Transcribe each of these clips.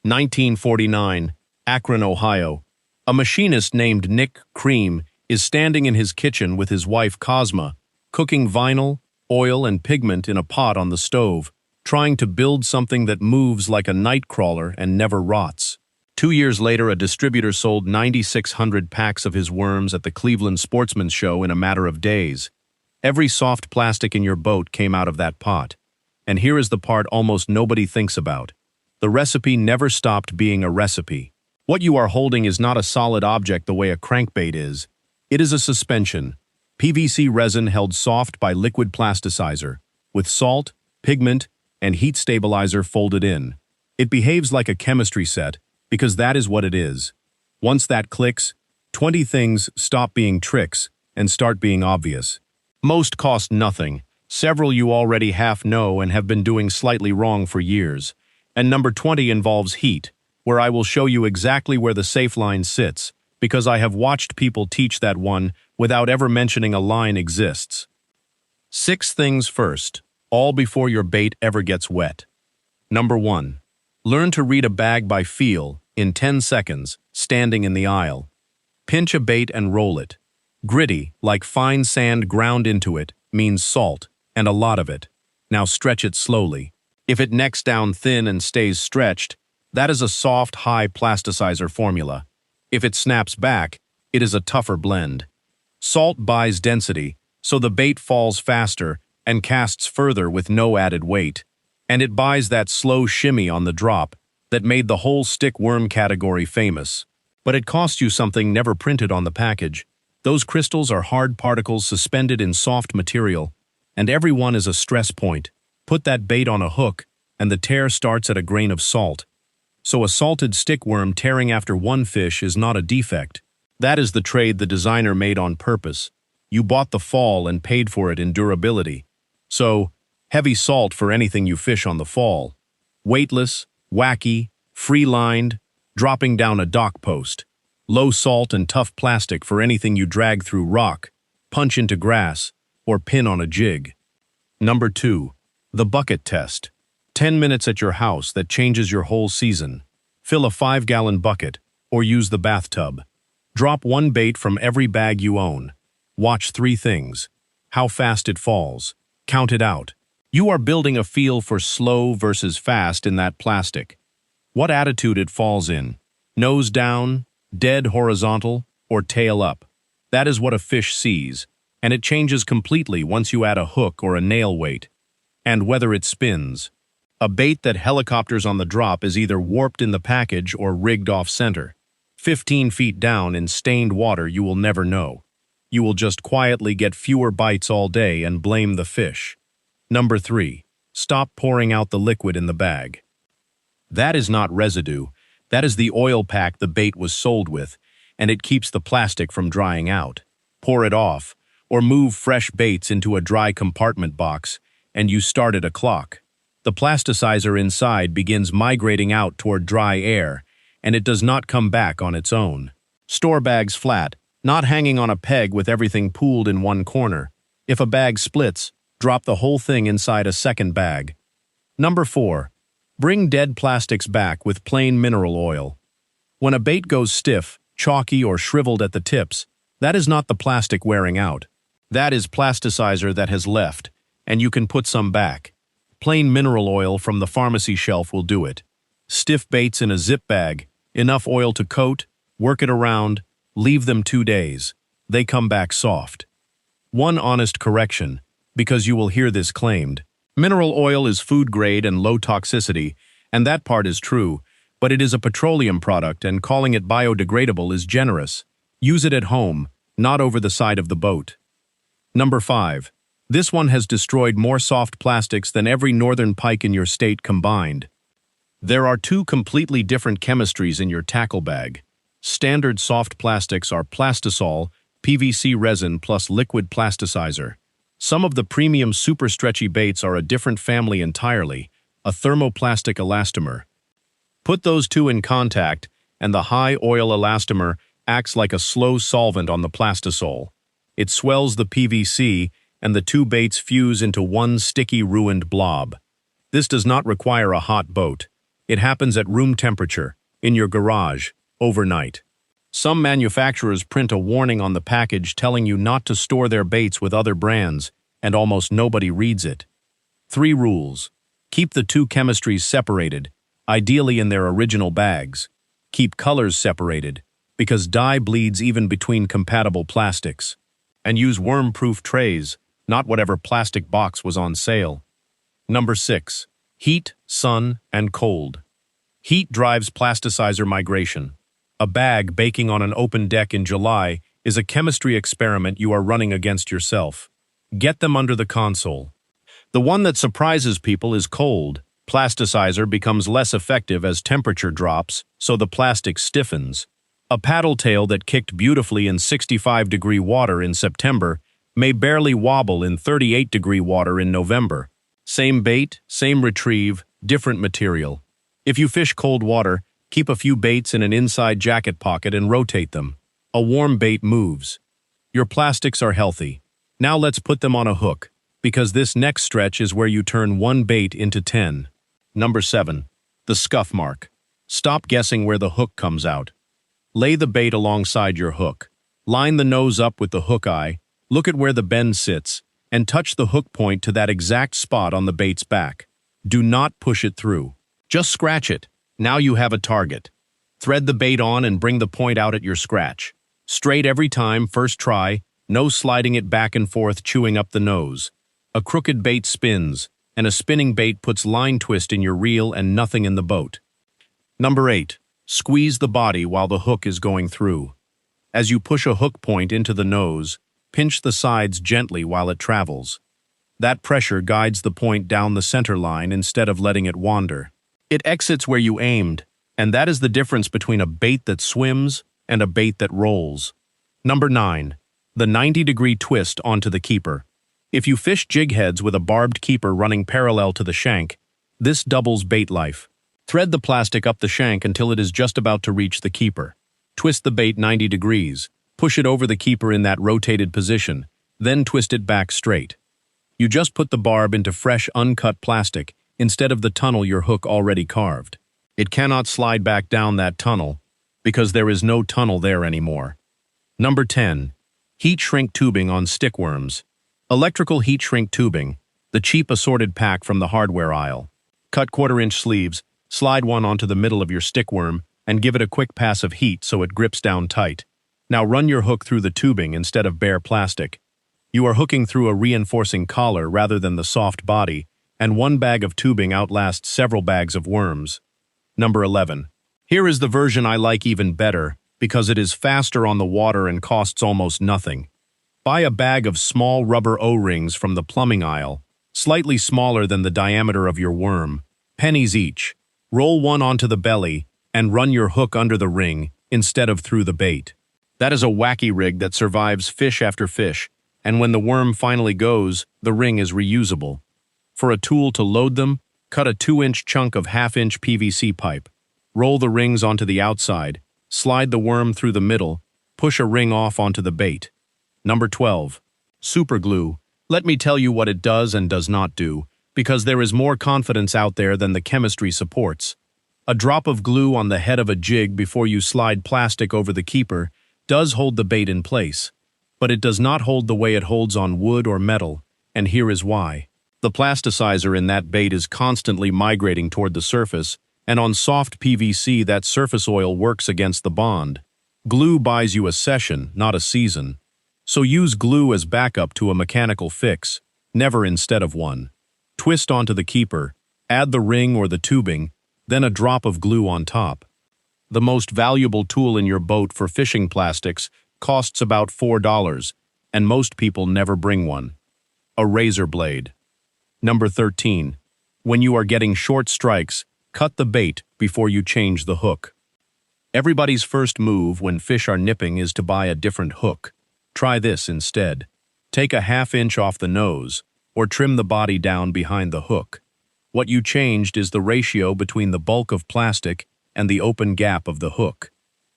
1949, Akron, Ohio. A machinist named Nick Cream is standing in his kitchen with his wife Cosma, cooking vinyl, oil, and pigment in a pot on the stove, trying to build something that moves like a nightcrawler and never rots. 2 years later, a distributor sold 9,600 packs of his worms at the Cleveland Sportsman's Show in a matter of days. Every soft plastic in your boat came out of that pot. And here is the part almost nobody thinks about. The recipe never stopped being a recipe. What you are holding is not a solid object the way a crankbait is. It is a suspension, PVC resin held soft by liquid plasticizer, with salt, pigment, and heat stabilizer folded in. It behaves like a chemistry set, because that is what it is. Once that clicks, 20 things stop being tricks and start being obvious. Most cost nothing. Several you already half know and have been doing slightly wrong for years. And number 20 involves heat, where I will show you exactly where the safe line sits, because I have watched people teach that one without ever mentioning a line exists. 6 things first, all before your bait ever gets wet. Number 1. Learn to read a bag by feel in 10 seconds, standing in the aisle. Pinch a bait and roll it. Gritty, like fine sand ground into it, means salt, and a lot of it. Now stretch it slowly. If it necks down thin and stays stretched, that is a soft, high plasticizer formula. If it snaps back, it is a tougher blend. Salt buys density, so the bait falls faster and casts further with no added weight. And it buys that slow shimmy on the drop that made the whole stick worm category famous. But it costs you something never printed on the package. Those crystals are hard particles suspended in soft material, and every one is a stress point. Put that bait on a hook, and the tear starts at a grain of salt. So a salted stickworm tearing after one fish is not a defect. That is the trade the designer made on purpose. You bought the fall and paid for it in durability. So, heavy salt for anything you fish on the fall. Weightless, wacky, free-lined, dropping down a dock post. Low salt and tough plastic for anything you drag through rock, punch into grass, or pin on a jig. Number 2. The bucket test. 10 minutes at your house that changes your whole season. Fill a 5-gallon bucket, or use the bathtub. Drop one bait from every bag you own. Watch 3 things. How fast it falls. Count it out. You are building a feel for slow versus fast in that plastic. What attitude it falls in. Nose down, dead horizontal, or tail up. That is what a fish sees, and it changes completely once you add a hook or a nail weight. And whether it spins. A bait that helicopters on the drop is either warped in the package or rigged off-center. 15 feet down in stained water you will never know. You will just quietly get fewer bites all day and blame the fish. Number 3. Stop pouring out the liquid in the bag. That is not residue. That is the oil pack the bait was sold with, and it keeps the plastic from drying out. Pour it off, or move fresh baits into a dry compartment box, and you started a clock. The plasticizer inside begins migrating out toward dry air, and it does not come back on its own. Store bags flat, not hanging on a peg with everything pooled in one corner. If a bag splits, drop the whole thing inside a second bag. Number 4. Bring dead plastics back with plain mineral oil. When a bait goes stiff, chalky, or shriveled at the tips, that is not the plastic wearing out. That is plasticizer that has left, and you can put some back. Plain mineral oil from the pharmacy shelf will do it. Stiff baits in a zip bag, enough oil to coat, work it around, leave them 2 days. They come back soft. One honest correction, because you will hear this claimed. Mineral oil is food grade and low toxicity, and that part is true, but it is a petroleum product and calling it biodegradable is generous. Use it at home, not over the side of the boat. Number 5. This one has destroyed more soft plastics than every northern pike in your state combined. There are 2 completely different chemistries in your tackle bag. Standard soft plastics are plastisol, PVC resin plus liquid plasticizer. Some of the premium super stretchy baits are a different family entirely, a thermoplastic elastomer. Put those 2 in contact, and the high oil elastomer acts like a slow solvent on the plastisol. It swells the PVC, and the 2 baits fuse into one sticky, ruined blob. This does not require a hot boat. It happens at room temperature, in your garage, overnight. Some manufacturers print a warning on the package telling you not to store their baits with other brands, and almost nobody reads it. 3 rules. Keep the 2 chemistries separated, ideally in their original bags. Keep colors separated, because dye bleeds even between compatible plastics. And use worm-proof trays, not whatever plastic box was on sale. Number 6. Heat, sun, and cold. Heat drives plasticizer migration. A bag baking on an open deck in July is a chemistry experiment you are running against yourself. Get them under the console. The one that surprises people is cold. Plasticizer becomes less effective as temperature drops, so the plastic stiffens. A paddle tail that kicked beautifully in 65-degree water in September may barely wobble in 38-degree water in November. Same bait, same retrieve, different material. If you fish cold water, keep a few baits in an inside jacket pocket and rotate them. A warm bait moves. Your plastics are healthy. Now let's put them on a hook, because this next stretch is where you turn 1 bait into 10. Number 7. The scuff mark. Stop guessing where the hook comes out. Lay the bait alongside your hook. Line the nose up with the hook eye, look at where the bend sits, and touch the hook point to that exact spot on the bait's back. Do not push it through. Just scratch it. Now you have a target. Thread the bait on and bring the point out at your scratch. Straight every time, first try, no sliding it back and forth chewing up the nose. A crooked bait spins, and a spinning bait puts line twist in your reel and nothing in the boat. Number 8. Squeeze the body while the hook is going through. As you push a hook point into the nose, pinch the sides gently while it travels. That pressure guides the point down the center line instead of letting it wander. It exits where you aimed, and that is the difference between a bait that swims and a bait that rolls. Number 9. The 90-degree twist onto the keeper. If you fish jig heads with a barbed keeper running parallel to the shank, this doubles bait life. Thread the plastic up the shank until it is just about to reach the keeper. Twist the bait 90 degrees, push it over the keeper in that rotated position, then twist it back straight. You just put the barb into fresh, uncut plastic instead of the tunnel your hook already carved. It cannot slide back down that tunnel because there is no tunnel there anymore. Number 10. Heat shrink tubing on stickworms. Electrical heat shrink tubing, the cheap assorted pack from the hardware aisle. Cut 1/4-inch sleeves, slide one onto the middle of your stickworm, and give it a quick pass of heat so it grips down tight. Now run your hook through the tubing instead of bare plastic. You are hooking through a reinforcing collar rather than the soft body, and 1 bag of tubing outlasts several bags of worms. Number 11. Here is the version I like even better, because it is faster on the water and costs almost nothing. Buy a bag of small rubber O-rings from the plumbing aisle, slightly smaller than the diameter of your worm, pennies each. Roll one onto the belly, and run your hook under the ring instead of through the bait. That is a Wacky rig that survives fish after fish, and when the worm finally goes, the ring is reusable. For a tool to load them, cut a 2-inch chunk of 1/2-inch PVC pipe. Roll the rings onto the outside, slide the worm through the middle, push a ring off onto the bait. Number 12. Super glue. Let me tell you what it does and does not do, because there is more confidence out there than the chemistry supports. A drop of glue on the head of a jig before you slide plastic over the keeper does hold the bait in place, but it does not hold the way it holds on wood or metal, and here is why. The plasticizer in that bait is constantly migrating toward the surface, and on soft PVC that surface oil works against the bond. Glue buys you a session, not a season. So use glue as backup to a mechanical fix, never instead of one. Twist onto the keeper, add the ring or the tubing, then a drop of glue on top. The most valuable tool in your boat for fishing plastics costs about $4, and most people never bring one. A razor blade. Number 13. When you are getting short strikes, cut the bait before you change the hook. Everybody's first move when fish are nipping is to buy a different hook. Try this instead. Take a 1/2 inch off the nose, or trim the body down behind the hook. What you changed is the ratio between the bulk of plastic and the open gap of the hook.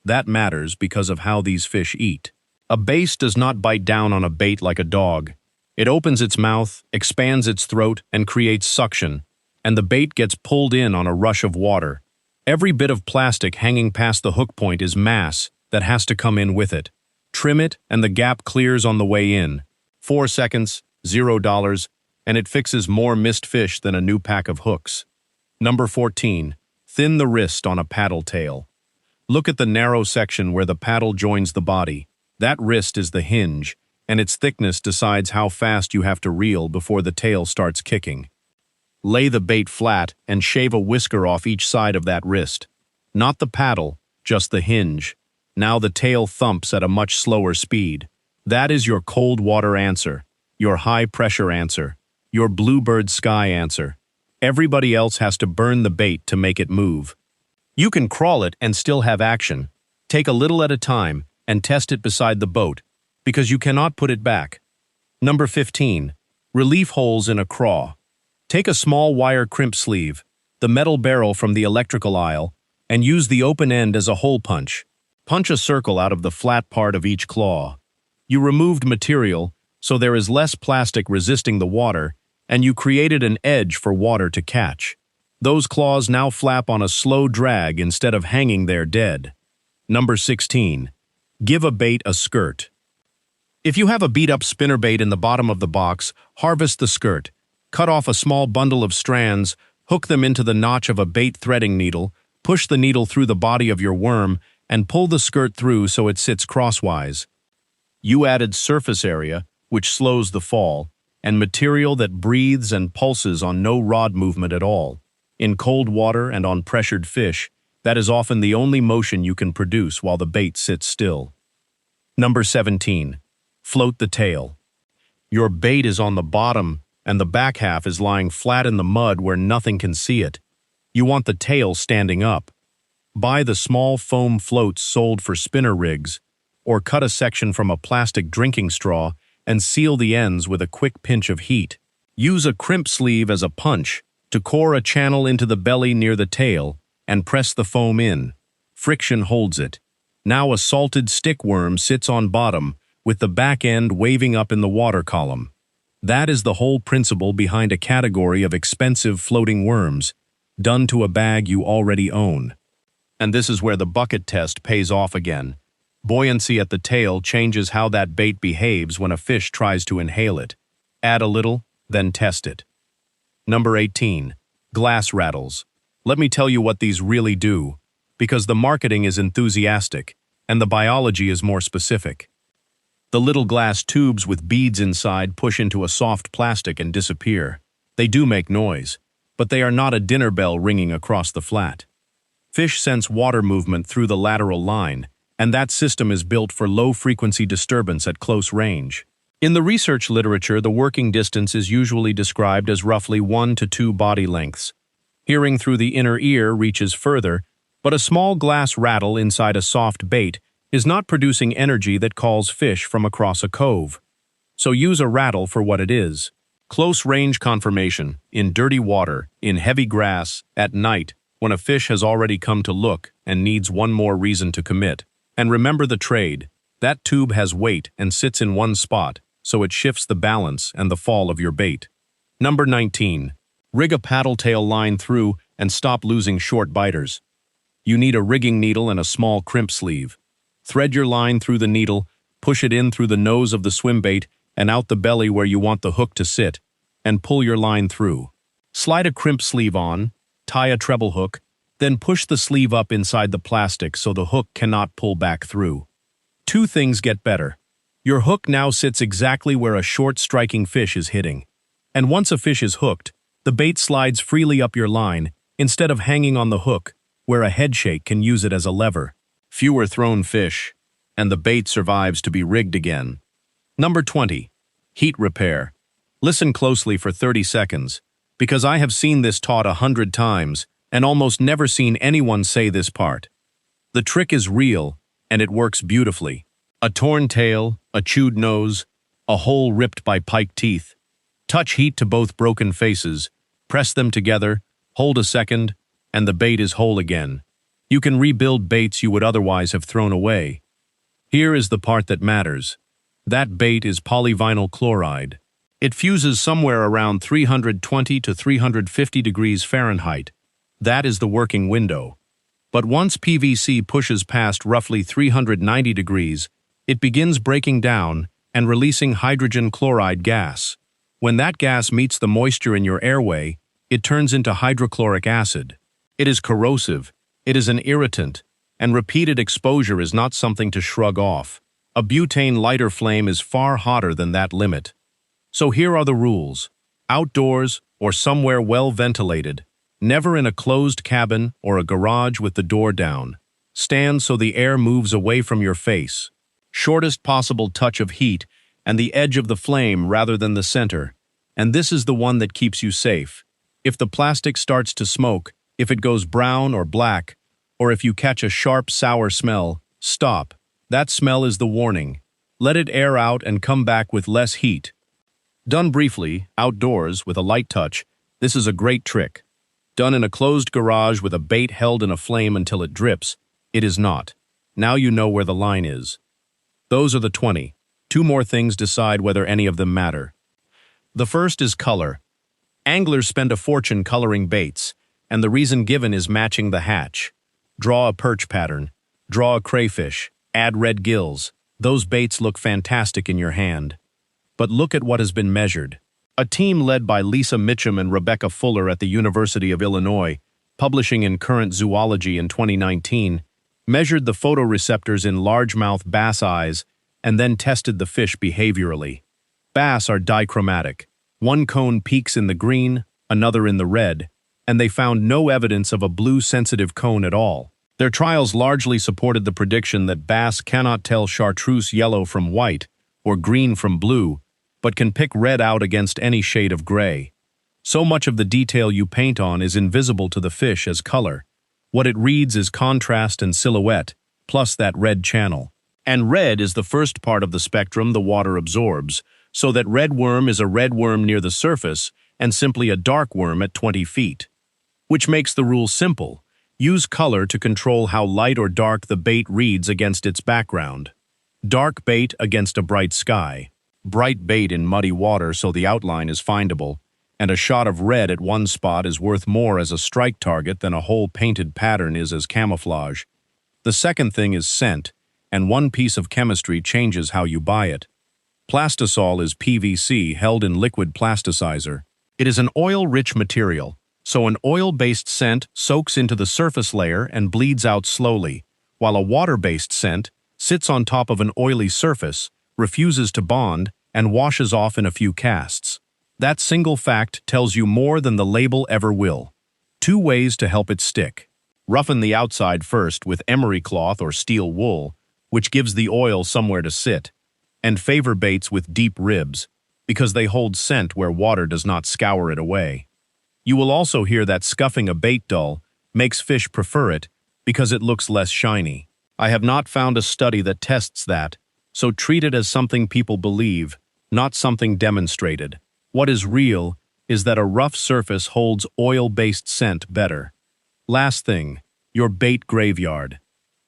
That matters because of how these fish eat. A bass does not bite down on a bait like a dog. It opens its mouth, expands its throat, and creates suction. and the bait gets pulled in on a rush of water. Every bit of plastic hanging past the hook point is mass that has to come in with it. Trim it, and the gap clears on the way in. 4 seconds, $0, and it fixes more missed fish than a new pack of hooks. Number 14. Thin the wrist on a paddle tail. Look at the narrow section where the paddle joins the body. That wrist is the hinge, and its thickness decides how fast you have to reel before the tail starts kicking. Lay the bait flat and shave a whisker off each side of that wrist. Not the paddle, just the hinge. Now the tail thumps at a much slower speed. That is your cold water answer, your high pressure answer, your bluebird sky answer. Everybody else has to burn the bait to make it move. You can crawl it and still have action. Take a little at a time and test it beside the boat, because you cannot put it back. Number 15. Relief holes in a craw. Take a small wire crimp sleeve, the metal barrel from the electrical aisle, and use the open end as a hole punch. Punch a circle out of the flat part of each claw. You removed material, so there is less plastic resisting the water, and you created an edge for water to catch. Those claws now flap on a slow drag instead of hanging there dead. Number 16. Give a bait a skirt. If you have a beat-up spinnerbait in the bottom of the box, harvest the skirt. Cut off a small bundle of strands, hook them into the notch of a bait threading needle, push the needle through the body of your worm, and pull the skirt through so it sits crosswise. You added surface area, which slows the fall, and material that breathes and pulses on no rod movement at all. In cold water and on pressured fish, that is often the only motion you can produce while the bait sits still. Number 17. Float the tail. Your bait is on the bottom, and the back half is lying flat in the mud where nothing can see it. You want the tail standing up. Buy the small foam floats sold for spinner rigs, or cut a section from a plastic drinking straw and seal the ends with a quick pinch of heat. Use a crimp sleeve as a punch to core a channel into the belly near the tail and press the foam in. Friction holds it. Now a salted stick worm sits on bottom with the back end waving up in the water column. That is the whole principle behind a category of expensive floating worms, done to a bag you already own. And this is where the bucket test pays off again. Buoyancy at the tail changes how that bait behaves when a fish tries to inhale it. Add a little, then test it. Number 18. Glass rattles. Let me tell you what these really do, because the marketing is enthusiastic, and the biology is more specific. The little glass tubes with beads inside push into a soft plastic and disappear. They do make noise, but they are not a dinner bell ringing across the flat. Fish sense water movement through the lateral line, and that system is built for low-frequency disturbance at close range. In the research literature, the working distance is usually described as roughly 1 to 2 body lengths. Hearing through the inner ear reaches further, but a small glass rattle inside a soft bait is not producing energy that calls fish from across a cove. So use a rattle for what it is. Close-range confirmation, in dirty water, in heavy grass, at night, when a fish has already come to look and needs one more reason to commit. And remember the trade. That tube has weight and sits in one spot, so it shifts the balance and the fall of your bait. Number 19. Rig a paddle tail line through and stop losing short biters. You need a rigging needle and a small crimp sleeve. Thread your line through the needle, push it in through the nose of the swimbait and out the belly where you want the hook to sit, and pull your line through. Slide a crimp sleeve on, tie a treble hook, then push the sleeve up inside the plastic so the hook cannot pull back through. 2 things get better. Your hook now sits exactly where a short striking fish is hitting. And once a fish is hooked, the bait slides freely up your line instead of hanging on the hook, where a headshake can use it as a lever. Fewer thrown fish, and the bait survives to be rigged again. Number 20. Heat repair. Listen closely for 30 seconds, because I have seen this taught 100 times and almost never seen anyone say this part. The trick is real, and it works beautifully. A torn tail, a chewed nose, a hole ripped by pike teeth. Touch heat to both broken faces, press them together, hold a second, and the bait is whole again. You can rebuild baits you would otherwise have thrown away. Here is the part that matters. That bait is polyvinyl chloride. It fuses somewhere around 320 to 350 degrees Fahrenheit. That is the working window. But once PVC pushes past roughly 390 degrees, it begins breaking down and releasing hydrogen chloride gas. When that gas meets the moisture in your airway, it turns into hydrochloric acid. It is corrosive, it is an irritant, and repeated exposure is not something to shrug off. A butane lighter flame is far hotter than that limit. So here are the rules. Outdoors or somewhere well ventilated. Never in a closed cabin or a garage with the door down. Stand so the air moves away from your face. Shortest possible touch of heat and the edge of the flame rather than the center. And this is the one that keeps you safe. If the plastic starts to smoke, if it goes brown or black, or if you catch a sharp, sour smell, stop. That smell is the warning. Let it air out and come back with less heat. Done briefly, outdoors, with a light touch, this is a great trick. Done in a closed garage with a bait held in a flame until it drips, it is not. Now you know where the line is. Those are the 20. 2 more things decide whether any of them matter. The first is color. Anglers spend a fortune coloring baits, and the reason given is matching the hatch. Draw a perch pattern. Draw a crayfish. Add red gills. Those baits look fantastic in your hand. But look at what has been measured. A team led by Lisa Mitchum and Rebecca Fuller at the University of Illinois, publishing in Current Zoology in 2019, measured the photoreceptors in largemouth bass eyes and then tested the fish behaviorally. Bass are dichromatic. One cone peaks in the green, another in the red, and they found no evidence of a blue-sensitive cone at all. Their trials largely supported the prediction that bass cannot tell chartreuse yellow from white or green from blue, but can pick red out against any shade of gray. So much of the detail you paint on is invisible to the fish as color. What it reads is contrast and silhouette, plus that red channel. And red is the first part of the spectrum the water absorbs, so that red worm is a red worm near the surface and simply a dark worm at 20 feet. Which makes the rule simple. Use color to control how light or dark the bait reads against its background. Dark bait against a bright sky. Bright bait in muddy water so the outline is findable, and a shot of red at one spot is worth more as a strike target than a whole painted pattern is as camouflage. The second thing is scent, and one piece of chemistry changes how you buy it. Plastisol is PVC held in liquid plasticizer. It is an oil-rich material, so an oil-based scent soaks into the surface layer and bleeds out slowly, while a water-based scent sits on top of an oily surface, refuses to bond, and washes off in a few casts. That single fact tells you more than the label ever will. 2 ways to help it stick. Roughen the outside first with emery cloth or steel wool, which gives the oil somewhere to sit, and favor baits with deep ribs, because they hold scent where water does not scour it away. You will also hear that scuffing a bait dull makes fish prefer it because it looks less shiny. I have not found a study that tests that, so treat it as something people believe, not something demonstrated. What is real is that a rough surface holds oil-based scent better. Last thing, your bait graveyard.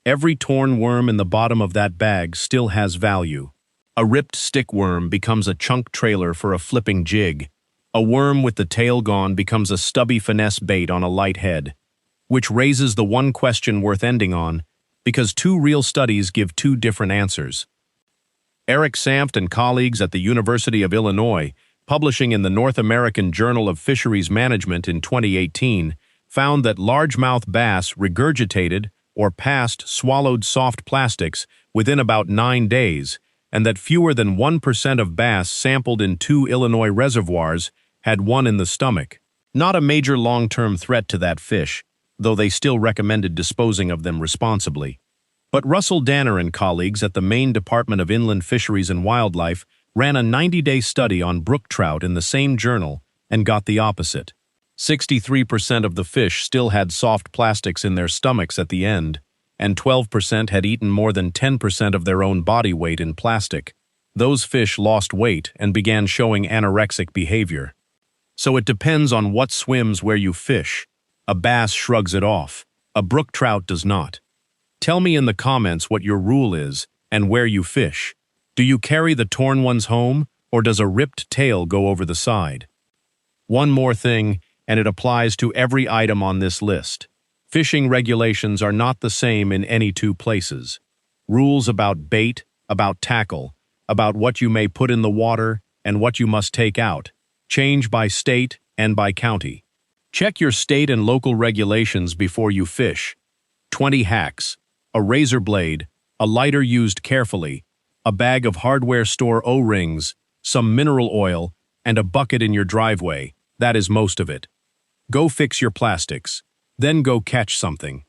Every torn worm in the bottom of that bag still has value. A ripped stick worm becomes a chunk trailer for a flipping jig. A worm with the tail gone becomes a stubby finesse bait on a light head. Which raises the one question worth ending on, because 2 real studies give 2 different answers. Eric Samft and colleagues at the University of Illinois, publishing in the North American Journal of Fisheries Management in 2018, found that largemouth bass regurgitated or passed swallowed soft plastics within about 9 days, and that fewer than 1% of bass sampled in 2 Illinois reservoirs had one in the stomach. Not a major long-term threat to that fish, though they still recommended disposing of them responsibly. But Russell Danner and colleagues at the Maine Department of Inland Fisheries and Wildlife ran a 90-day study on brook trout in the same journal and got the opposite. 63% of the fish still had soft plastics in their stomachs at the end, and 12% had eaten more than 10% of their own body weight in plastic. Those fish lost weight and began showing anorexic behavior. So it depends on what swims where you fish. A bass shrugs it off. A brook trout does not. Tell me in the comments what your rule is and where you fish. Do you carry the torn ones home, Or does a ripped tail go over the side? One more thing, and it applies to every item on this list. Fishing regulations are not the same in any two places. Rules about bait, about tackle, about what you may put in the water and what you must take out, change by state and by county. Check your state and local regulations before you fish. 20 hacks, a razor blade, a lighter used carefully, a bag of hardware store O-rings, some mineral oil, and a bucket in your driveway. That is most of it. Go fix your plastics. Then go catch something.